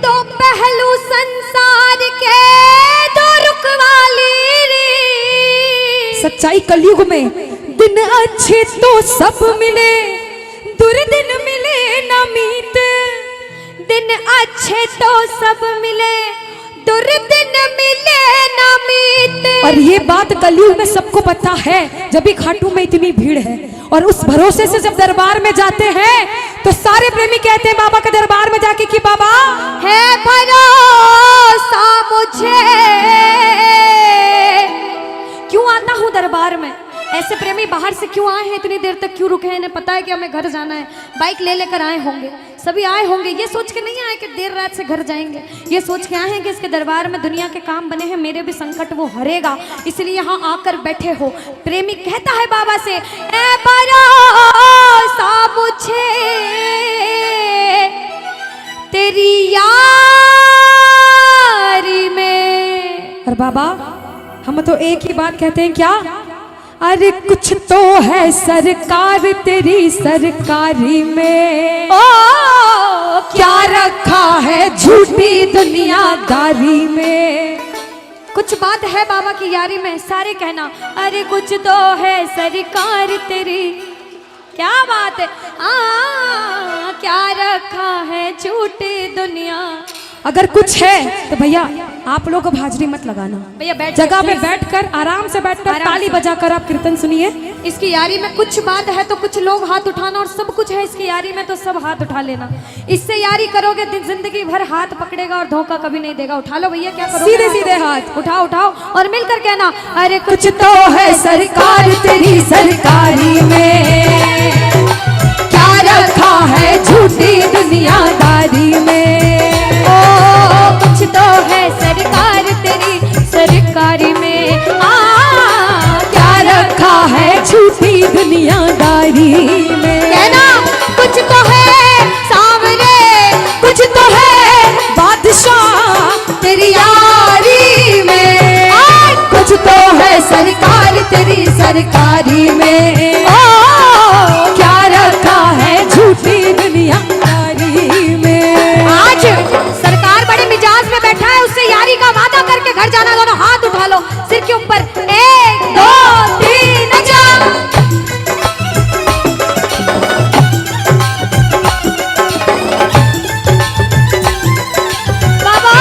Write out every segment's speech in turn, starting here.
दो पहलू संसार के, दो रुख वाली रे। सच्चाई कलयुग में दिन अच्छे तो सब मिले, दुर्दिन मिले न मीत। दिन अच्छे तो सब मिले, दुर्दिन मिले न मीत। और ये बात कलयुग में सबको पता है, जब भी खाटू में इतनी भीड़ है। और उस भरोसे से जब दरबार में जाते हैं तो सारे प्रेमी कहते हैं बाबा के दरबार में जाके कि बाबा है भरोसा मुझे। क्यों आता हूँ दरबार में? ऐसे प्रेमी बाहर से क्यों आए हैं, इतनी देर तक क्यों रुके हैं? इन्हें पता है कि हमें घर जाना है, बाइक ले लेकर आए होंगे, सभी आए होंगे। ये सोच के नहीं आए कि देर रात से घर जाएंगे, ये सोच के आए हैं कि इसके दरबार में दुनिया के काम बने हैं, मेरे भी संकट वो हरेगा, इसलिए यहाँ आकर बैठे हो। प्रेमी कहता है बाबा से, ऐ भरोसा मुझे तेरी यारी में। और बाबा हम तो एक ही बात कहते हैं, क्या? अरे कुछ तो है सरकार तेरी सरकारी में, ओ क्या रखा है झूठी दुनियादारी में। कुछ बात है बाबा की यारी में, सारे कहना अरे कुछ तो है सरकार तेरी। क्या बात है, क्या रखा है झूठी दुनिया। अगर कुछ है तो भैया आप लोग अब हाजिरी मत लगाना, भैया बैठ जगह पे बैठकर आराम से बैठकर ताली बजाकर आप कीर्तन सुनिए। इसकी यारी में कुछ बात है तो कुछ लोग हाथ उठाना, और सब कुछ है इसकी यारी में तो सब हाथ उठा लेना। इससे यारी करोगे जिंदगी भर हाथ पकड़ेगा और धोखा कभी नहीं देगा। उठा लो भैया, क्या करोगे? सीधे सीधे हाथ उठाओ उठाओ और मिलकर कहना अरे कुछ तो है सरकार तेरी सरकारी में, क्या रखा है झूठी दुनियादारी में। कुछ तो है सरकार तेरी सरकारी में, क्या रखा है झूठी दुनियादारी में। कहना कुछ तो है सामने, कुछ तो है बादशाह तेरी यारी में, कुछ तो है सरकार तेरी सरकारी में। क्या रखा है झूठी दुनियादारी में। आज सरकार बड़े मिजाज में बैठा है, उससे यारी का वादा करके घर जाना। दोनों हाथ उठा लो सिर के ऊपर, 1 2 3 जा। बाबा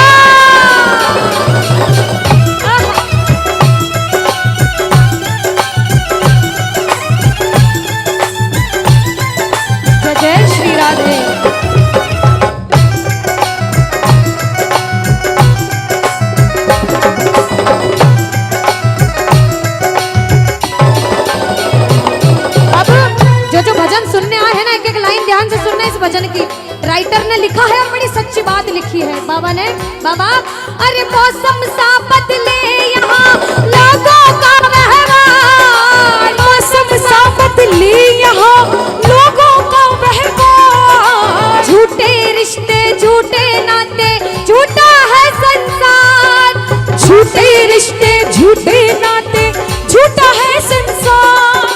जय श्री राधे। भजन की राइटर ने लिखा है और बड़ी सच्ची बात लिखी है बाबा ने। बाबा अरे मौसम सा बदले यहाँ लोगों का व्यवहार, मौसम सा बदले यहाँ लोगों का व्यवहार। झूठे रिश्ते झूठे नाते झूठा है संसार, झूठे रिश्ते झूठे नाते झूठा है संसार।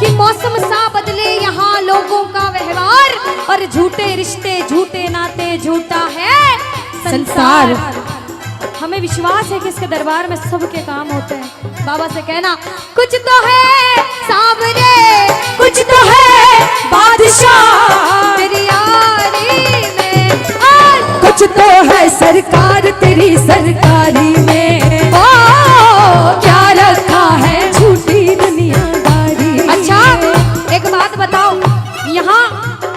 कि मौसम सा बदले यहाँ लोगों का व्यवहार, और झूठे रिश्ते झूठे नाते झूठा है संसार। हमें विश्वास है कि इसके दरबार में सबके काम होते हैं। बाबा से कहना कुछ तो है सामने, कुछ तो है बादशाह तेरी यारी में, कुछ तो है सरकार तेरी सरकारी में। ओ क्या रखा है झूठी दुनियादारी। अच्छा एक बात बताओ, यहाँ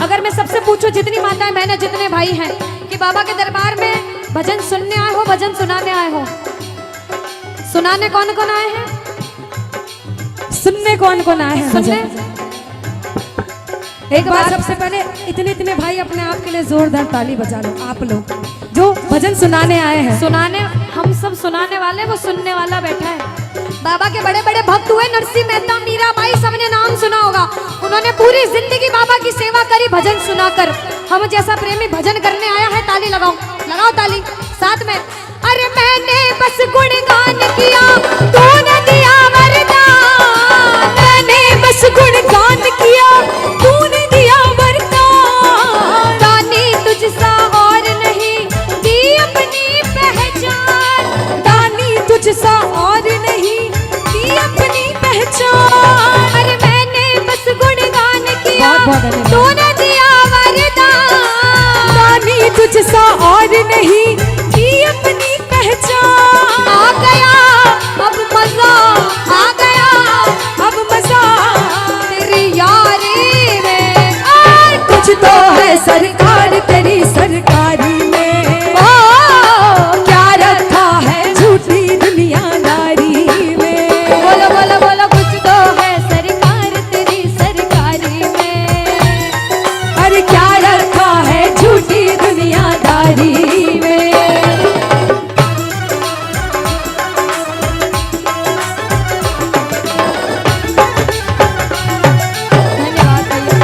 अगर मैं सबसे पूछूं, जितनी माताएं बहनें जितने भाई हैं, कि बाबा के दरबार में भजन सुनने आए हो भजन सुनाने आए हो? सुनाने कौन कौन आए हैं? सुनने कौन कौन आए हैं? सुनने एक बार सबसे पहले इतने भाई अपने आप के लिए जोरदार ताली बजा लो, आप लोग जो भजन सुनाने आए हैं। सुनाने हम सब सुनाने वाले, वो सुनने वाला बैठा है। बाबा के बड़े बड़े भक्त हुए, नरसिंह मेहता, मीराबाई, सबने नाम सुना होगा। उन्होंने पूरी जिंदगी बाबा की सेवा करी भजन सुनाकर। हम जैसा प्रेमी भजन करने आया है, ताली लगाओ, लगाओ ताली साथ में। अरे मैंने बस गुणगान किया, तूने दिया वरदान। मैंने बस गुणगान किया, तूने दिया वरदान। दानी तुझसा और नहीं, दी सा और नहीं की अपनी पहचान। आ गया अब मजा, आ गया अब मजा तेरी यारी में। और कुछ तो है सरकार तेरी सरकारी में, ओ क्या रखा है झूठी दुनियादारी में। बोलो बोलो बोलो, कुछ तो है सरकार तेरी सरकारी में। अरे क्या रखा है झूठी दुनियादारी में। धन्यवाद भैया।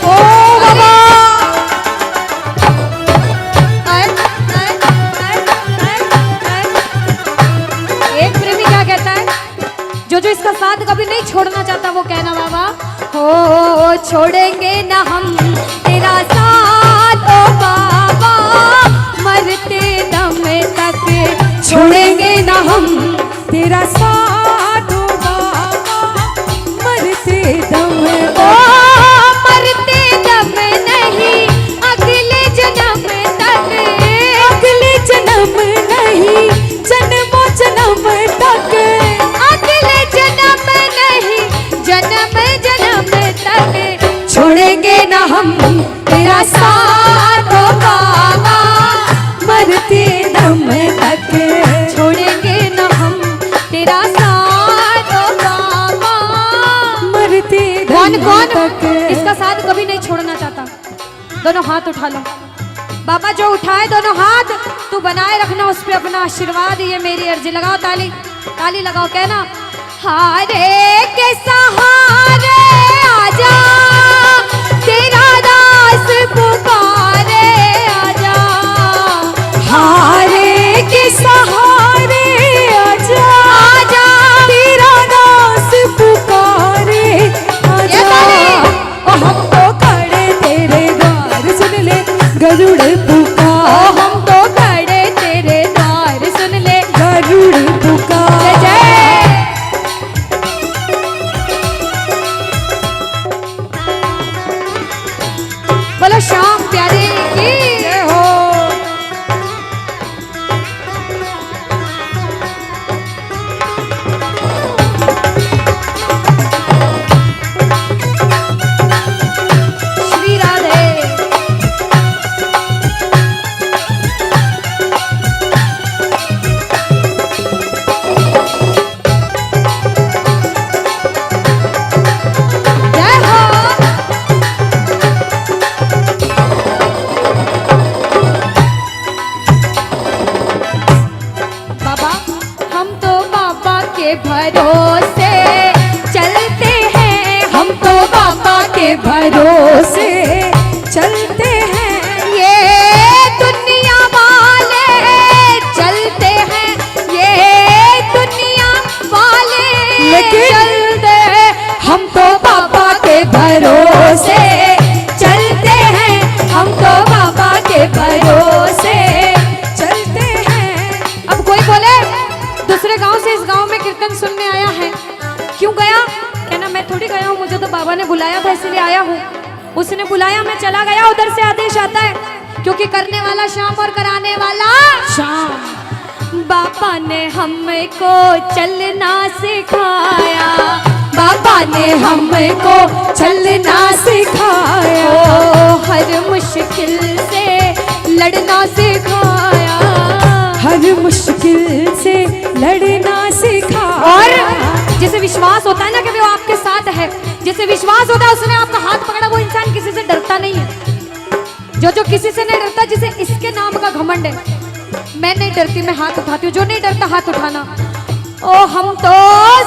ओ बाबा एक प्रेमी क्या कहता है, जो इसका साथ कभी नहीं छोड़ना चाहता वो कहना बाबा, हो छोड़ेंगे ना हम तेरा साथ ओ बाबा, मरते दम तक छोड़ेंगे ना हम तेरा साथ ओ बाबा, मरते दम ओ मरते दम नहीं अगले जन्म तक, अगले जन्म नहीं जन्मों जन्म तक। अगले जन्म नहीं जन्म जन्म तक छोड़ेंगे ना हम तेरा साथ ओ बाबा, मरते दम तक। छोड़ेंगे न हम तेरा साथ ओ बाबा। मरते कौन दम कौन तक। इसका साथ कभी नहीं छोड़ना चाहता? दोनों हाथ उठा लो बाबा, जो उठाए दोनों हाथ तू बनाए रखना उस पे अपना आशीर्वाद, ये मेरी अर्जी। लगाओ ताली, ताली लगाओ, कहना हारे के सहारे आजा, तेरा दास पुकारे आजा। हारे के सहारे आजा, आजा तेरा दास पुकारे ये आजा। ताली। ओ हम तो खड़े तेरे द्वार सुन ले गरुड़ ओ पुकार, हम तो खड़े तेरे द्वार सुन ले गरुड़ जय पुकार। जय। बोलो श्याम प्यारे की जय हो। श्री राधे। जय हो। बाबा हम तो बाबा के भरोसे चलते हैं, हम तो बाबा के भरोसे चलते हैं, ये दुनिया वाले चलते हैं, ये दुनिया वाले लेकिन चलते हैं। हम तो बाबा के भरोसे चलते हैं, हम तो बाबा के भरोसे चलते हैं। अब कोई बोले दूसरे गांव से इस गांव में कीर्तन सुनने आया है, क्यों गया? कहना मैं थोड़ी गया हूँ, मुझे तो बाबा ने बुलाया था इसलिए आया हूँ। उसने बुलाया, मैं चला गया। उधर से आदेश आता है, क्योंकि करने वाला श्याम और कराने वाला शाम। बाबा ने हमको चलना सिखाया, बाबा ने हमको चलना सिखाया, ओ हर मुश्किल से लड़ना सिखाया, हर मुश्किल से लड़ना सिखाया। और जिसे विश्वास होता है ना कि वो आपके साथ है, जिसे विश्वास होता है उसने आपका हाथ पकड़ा, वो इंसान किसी से डरता नहीं है। जो किसी से नहीं डरता, जिसे इसके नाम का घमंड है, मैं नहीं डरती, मैं हाथ उठाती हूँ। जो नहीं डरता हाथ उठाना। ओ हम तो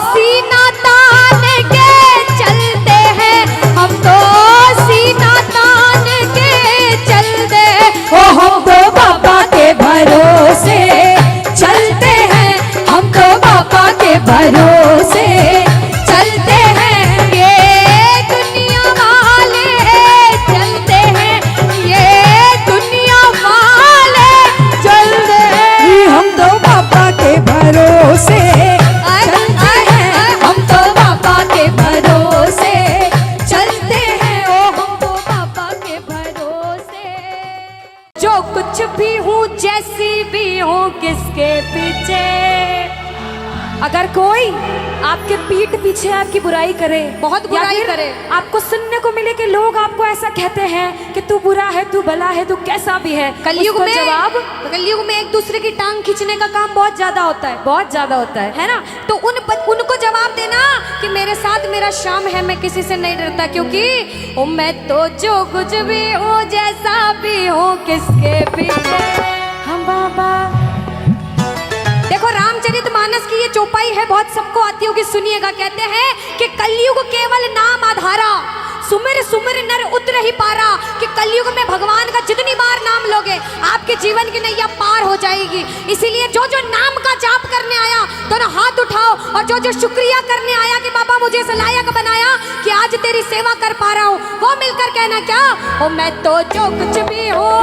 सीना तान के चलते हैं, हम तो सीना तान के चलते। ओ हम तो बाबा के भरोसे चलते हैं, हम तो बाबा के भरोसे चलते कोई आपके पीठ पीछे आपकी बुराई करे, बहुत या बुराई फिर करे। आपको सुनने को मिले कि लोग आपको ऐसा कहते हैं कि तू बुरा है, तू भला है, तू कैसा भी है, कलयुग उसको में जवाब कलयुग में एक दूसरे की टांग खींचने का काम बहुत ज्यादा होता है, बहुत ज्यादा होता है। ना। तो उनको जवाब देना कि मेरे साथ मेरा शाम है, मैं किसी से नहीं डरता, क्योंकि ओ मैं तो जो कुछ भी हूँ, जैसा भी हूँ, किसके पीछे हम बाबा। देखो रामचरितमानस की ये चौपाई है, बहुत सबको आती होगी, सुनिएगा। कहते हैं कि कलयुग केवल नाम आधारा, सुमिर सुमिर नर उतर ही पारा। कि कलयुग में भगवान का जितनी बार नाम लोगे आपके जीवन की नैया पार हो जाएगी। इसीलिए जो जो नाम का जाप करने आया दोनों हाथ उठाओ, और जो जो शुक्रिया करने आया कि बाबा मुझे इस लायक बनाया कि आज तेरी सेवा कर पा रहा हूँ, वो मिलकर कहना क्या, ओ मैं तो जो कुछ भी हूँ,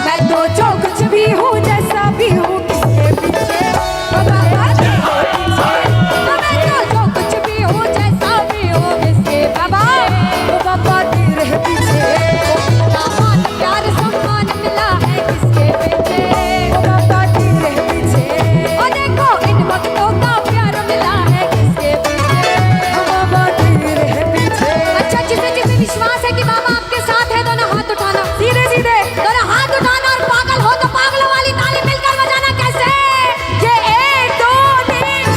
मैं तो जो कुछ भी हूँ, जैसा भी हूँ, किसके पीछे बाबा तेरे पीछे। मैं तो जो कुछ भी हूँ, जैसा भी हूँ, किसके बाबा ओ बाबा तेरे पीछे। मान प्यार सम्मान मिला है, किसके पीछे ओ बाबा तेरे पीछे। और देखो इन भक्तों का प्यार मिला है, किसके पीछे ओ बाबा तेरे पीछे। अच्छा, जिसे जिसे विश्वास है कि बाबा आपके साथ है, दोनों हाथ उठाना, सीधे सीधे दोनों हाथ उठाना। और पागल हो तो पागलों वाली ताली मिलकर बजाना। कैसे? ये 1 2 3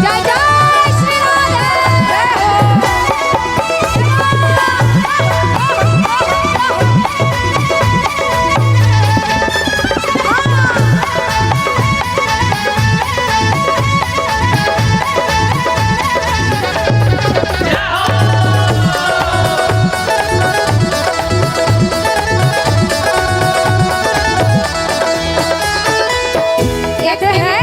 जय जय श्री कहते हैं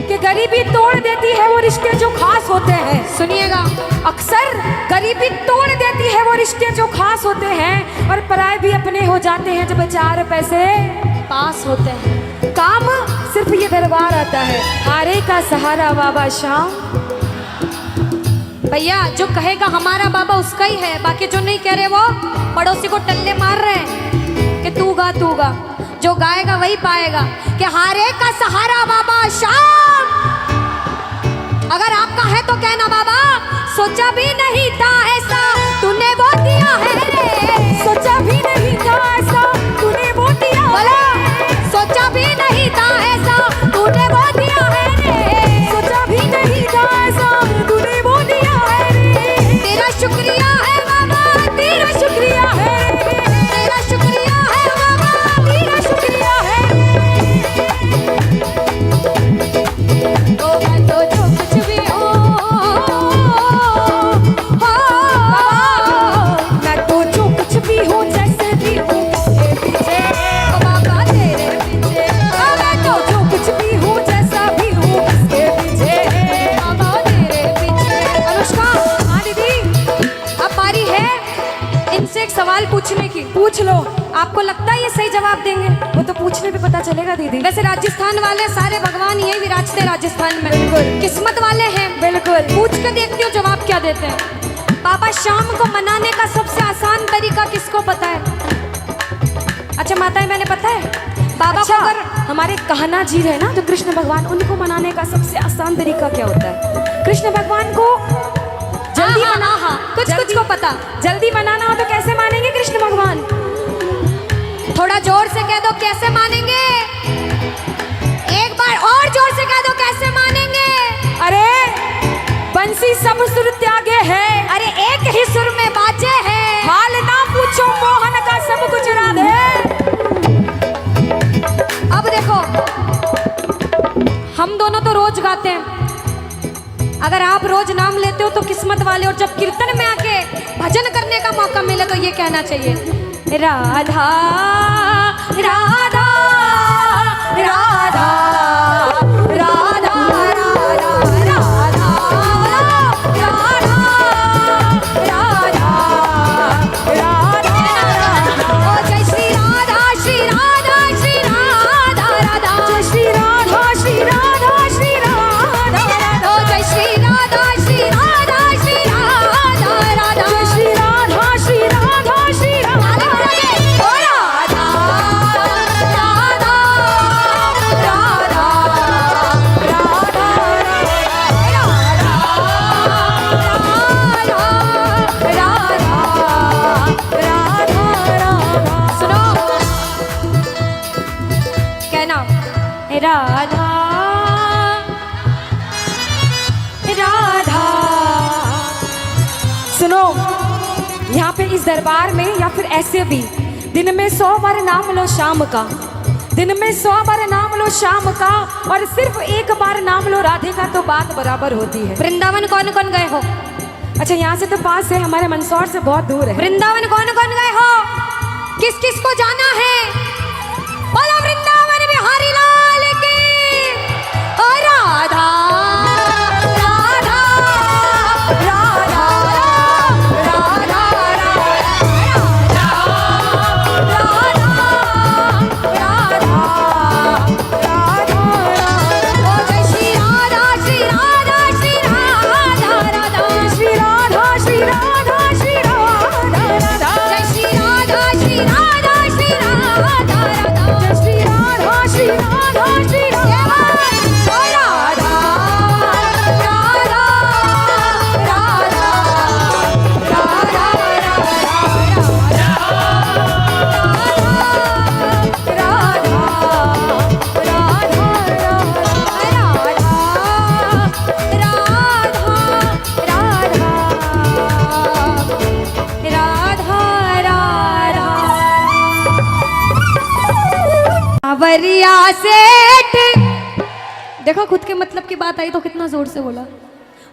कि गरीबी तोड़ देती है वो रिश्ते जो खास होते हैं। सुनिएगा, अक्सर गरीबी तोड़ देती है वो रिश्ते जो खास होते हैं, और पराए भी अपने हो जाते हैं जब 4 पैसे पास होते हैं। काम सिर्फ ये दरबार आता है, हारे का सहारा बाबा शाम। भैया जो कहेगा हमारा बाबा उसका ही है, बाकी जो नहीं कह रहे वो पड़ोसी को टल्ले मार रहे हैं कि तू गा तू गा। जो गाएगा वही पाएगा कि हारे का सहारा बाबा शाम। अगर आपका है तो कहना बाबा सोचा भी नहीं था ऐसा तूने वो दिया है रे। सोचा भी नहीं था ऐसा तूने वो दिया बोला, सोचा भी नहीं था ऐसा तूने वो दिया है रे। सोचा भी नहीं था ऐसा तूने वो दिया है रे। तेरा शुक्रिया है बाबा, तेरा शुक्रिया है, तेरा शुक्रिया है बाबा, तेरा शुक्रिया है। तो मैं तो जो कुछ भी हूँ, मैं तो जो कुछ भी हूँ, जैसे भी हूँ, किसके पीछे ओ बाबा तेरे पीछे। ओ मैं तो जो कुछ भी हूँ, जैसा भी हूँ, किसके पीछे बाबा तेरे पीछे। अनुष्का, हाँ दीदी अब बारी है इनसे एक सवाल पूछने की। पूछ लो। आपको लगता है ये सही जवाब देंगे? वो तो पूछने पे पता चलेगा दीदी। वैसे राजस्थान वाले सारे भगवान यही विराजते हैं राजस्थान में, बिल्कुल। किस्मत वाले हैं। बिल्कुल। पूछ के देखती हूँ जवाब क्या देते हैं। बाबा शाम को मनाने का सबसे आसान तरीका किसको पता है? अच्छा माताएं, मैंने पता है बाबा अच्छा, को अगर हमारे कहना जी है ना जो कृष्ण भगवान, उनको मनाने का सबसे आसान तरीका क्या होता है? कृष्ण भगवान को जल्दी हाँ, मना, हाँ, कुछ कुछ को पता। जल्दी मनाना हो तो कैसे मानेंगे कृष्ण भगवान? थोड़ा जोर से कह दो कैसे मानेंगे। एक बार और जोर से कह दो कैसे मानेंगे। अरे बंसी सब सुर त्यागे है, अरे एक ही सुर में बाजे है। हाल ना पूछो मोहन का सब कुछ राधे। अब देखो हम दोनों तो रोज गाते हैं, अगर आप रोज नाम लेते हो तो किस्मत वाले। और जब कीर्तन में आके भजन करने का मौका मिले तो ये कहना चाहिए राधा राधा राधा राधा राधा राधा राधा राधा। ओ जय श्री राधा श्री राधा श्री राधा राधा। जय श्री राधा श्री राधा श्री राधा। ओ जय श्री राधा श्री राधा श्री राधा राधा। जय श्री राधा श्री राधा राधा राधा। सुनो, यहाँ पे इस दरबार में या फिर ऐसे भी दिन में 100 बार नाम लो शाम का, दिन में 100 बार नाम लो शाम का, और सिर्फ एक बार नाम लो राधे का तो बात बराबर होती है। वृंदावन कौन कौन गए हो? अच्छा, यहाँ से तो पास है, हमारे मंदसौर से बहुत दूर है। वृंदावन कौन कौन गए हो? किस किस को जाना है? बोलो वृंदावन बिहारी लाल की। ओ राधा राधा राधा राधा सावरिया सेठ। देखो, खुद के मतलब की बात आई तो कितना जोर से बोला।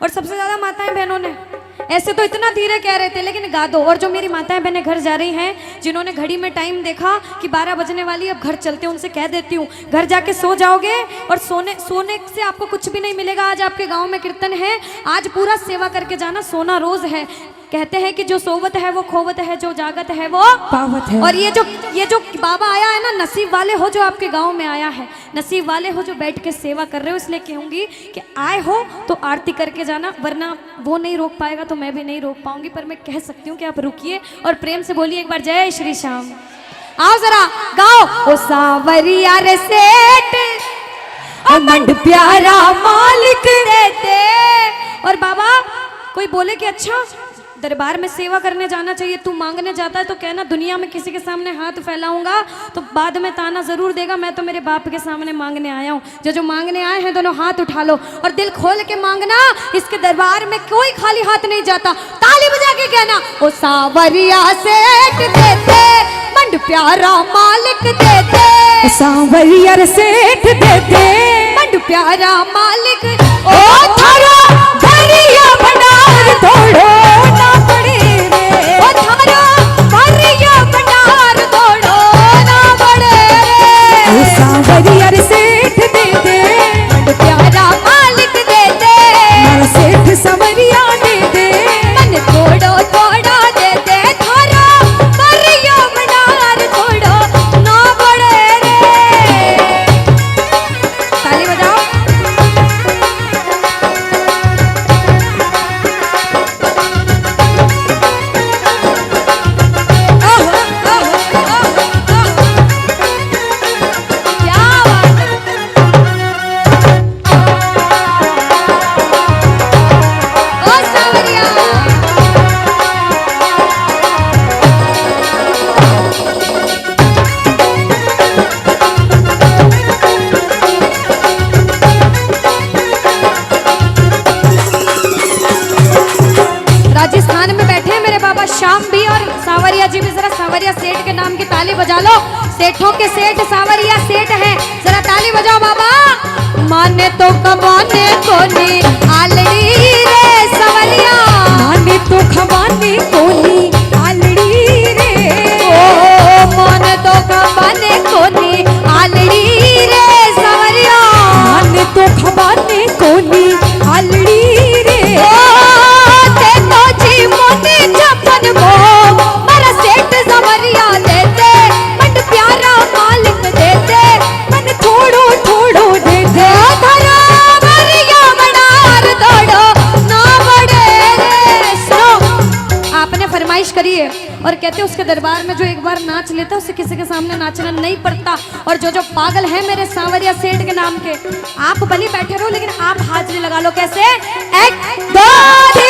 और सबसे ज्यादा माताएं बहनों ने ऐसे तो इतना धीरे कह रहे थे, लेकिन गा दो। और जो मेरी माताएं बहनें घर जा रही हैं, जिन्होंने घड़ी में टाइम देखा कि 12 बजने वाली, अब घर चलते हैं, उनसे कह देती हूँ घर जाके सो जाओगे और सोने से आपको कुछ भी नहीं मिलेगा। आज आपके गांव में कीर्तन है, आज पूरा सेवा करके जाना, सोना रोज है। कहते हैं कि जो सोवत है वो खोवत है, जो जागत है वो पावत है। और ये जो बाबा आया है ना, नसीब वाले हो जो आपके गांव में आया है, नसीब वाले हो जो बैठ के सेवा कर रहे हो। इसलिए कहूंगी कि आए हो तो आरती करके जाना, वरना वो नहीं रोक पाएगा तो मैं भी नहीं रोक पाऊंगी। पर मैं कह सकती हूँ कि आप रुकिए और प्रेम से बोलिए एक बार जय श्री श्याम। आओ जरा गाओ। ओ सावरिया रे सेठ, मंड प्यारा मालिक देते। और बाबा कोई बोले कि अच्छा दरबार में सेवा करने जाना चाहिए, तू मांगने जाता है तो कहना दुनिया में किसी के सामने हाथ फैलाऊंगा तो बाद में ताना जरूर देगा। मैं तो मेरे बाप के सामने मांगने आया हूँ। जो मांगने आए हैं दोनों हाथ उठा लो और दिल खोल के मांगना। इसके दरबार में कोई खाली हाथ नहीं जाता। ताली बजा के कहना, ओ सावरिया सेठ देते, मंड प्यारा मालिक देते। सावरिया सेठ देते, मंड प्यारा मालिक। ओ थारा भरिया भंडार तोड़ो ना पड़े रे। ओ थारा भरिया भंडार तोड़ो ना पड़े रे। ओ सावरिया सेठ देते, मंड प्यारा मालिक देते। मारा सेठ सावरिया देते, मन तोड़ो तोड़ो देते। थारा भरिया भंडार तोड़ो ना पड़े रे। ताली बजाओ। राजस्थान में बैठे हैं मेरे बाबा श्याम भी और सावरिया जी भी। जरा सावरिया सेठ के नाम की ताली बजा लो। सेठों के सेठ सावरिया सेठ हैं, जरा ताली बजाओ बाबा। माने तो कमाने को नहीं आलड़ी रे सवरिया, माने तो खवाने को नहीं आलड़ी रे। ओ माने तो कमाने को नहीं आलड़ी रे सवरिया, माने तो खवाने को नहीं आलड़ी रे। छप्पन को मरा सेठ सवरिया देते, मंड प्यारा मालिक देते। मन थोड़ो थोड़ो देते, धरा भरिया भंडार तोड़ो ना पड़े रे। सुनो, आपने फरमाइश करी है और कहते उसके दरबार में जो एक बार नाच लेता उसे किसी के सामने नाचना नहीं पड़ता। और जो पागल है मेरे सावरिया सेठ के नाम के, आप भले बैठे रहो लेकिन आप हाजिरी लगा लो। कैसे? 1 2 3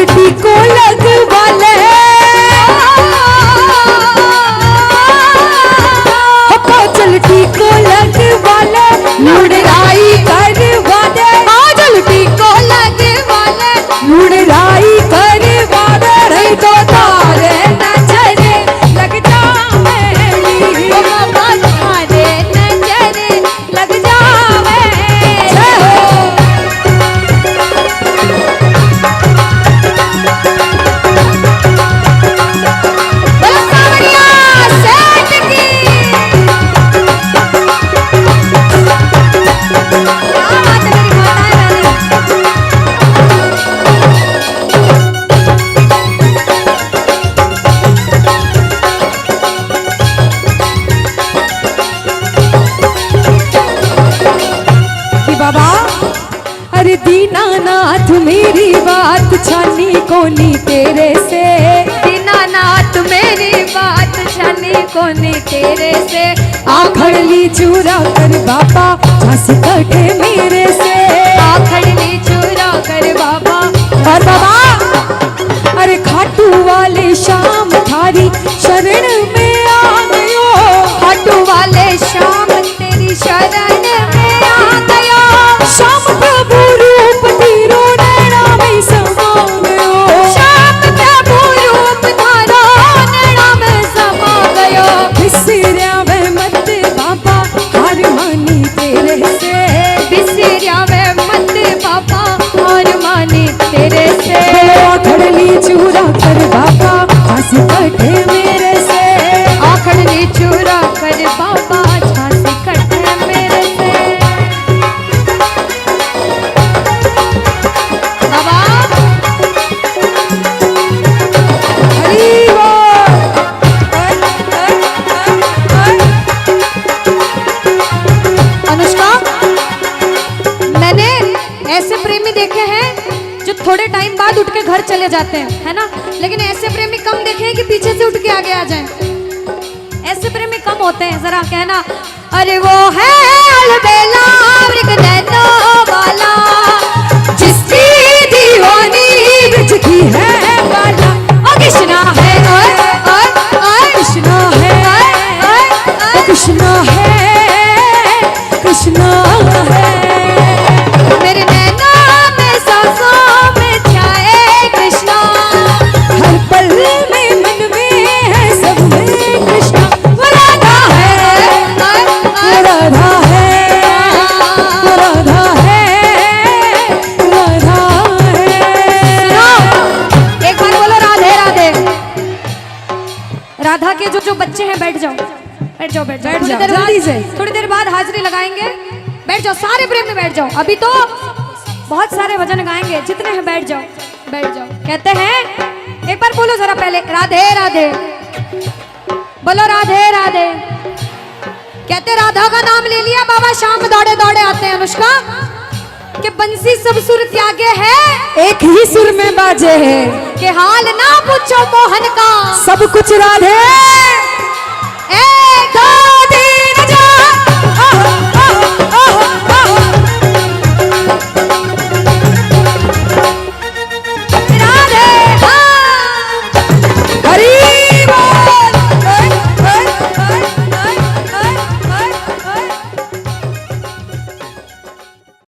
चल टीको लगवा ले, चल टीको लगवा ले, लुड़ाई करवा दे, चल टीको लगवा ले, लुड़ाई करवा दे, नहीं तो तारे नजरे लग जावेगी, बाबा तारे नजरे लग जावेगी। बोलो सावरिया सेठ की। बाबा अरे दीनानाथ मेरी बात छानी कोनी तेरे से, दीनानाथ मेरी बात छानी कोनी तेरे से, आखड़ ली चूरा कर बाबा झांसी कटे मेरे से, आखड़ ली चूरा कर बाबा। और बाबा अरे खाटू वाले शाम थारी शरण में आ गयो, खाटू वाले शाम तेरी शरण में आ गयो, शाम प्रभु रूप तेरो नैना में समा गयो, शाम प्रभु रूप तारो नैना में समा गयो, बिसरिया वे मत बाबा हार मानी तेरे से, बिसरिया वे मत बाबा हार मानी तेरे से, आखड़ ली चूरा कर बाबा झांसी कटे मेरे से, आखड़ ली चूरा कर बाबा झांसी कटे मेरे से। बाबा हरी अनुष्का, मैंने ऐसे प्रेमी देखे हैं जो थोड़े टाइम बाद उठ के घर चले जाते हैं, है ना, लेकिन ऐसे प्रेमी कम देखे हैं कि पीछे से उठ के आगे आ जाएं। ऐसे प्रेमी कम होते हैं, जरा कहना अरे वो है अलबेला मृग नैनों वाला, जिसकी दीवानी बिच की है वाला, ओ कृष्णा है कृष्णा है कृष्णा है कृष्णा है, मेरे नैना में सांसों में छाए कृष्णा, हर पल में मन में है सब में कृष्णा, वो राधा है वो राधा है वो राधा है राधा है। एक बार बोलो राधे राधे। राधा के जो बच्चे हैं बैठ जाओ बैठ जाओ बैठ जाओ, थोड़ी देर बाद हाजिरी लगाएंगे, बैठ जाओ सारे प्रेम में बैठ जाओ, अभी तो बहुत सारे भजन गाएंगे, जितने हैं बैठ जाओ बैठ जाओ। कहते हैं एक बार बोलो जरा पहले राधे राधे, बोलो राधे राधे। कहते राधा का नाम ले लिया बाबा शाम दौड़े दौड़े आते हैं। अनुष्का के बंसी सब सुर त्यागे है, एक ही सुर में बाजे है, के हाल ना पूछो मोहन का, सब कुछ राधे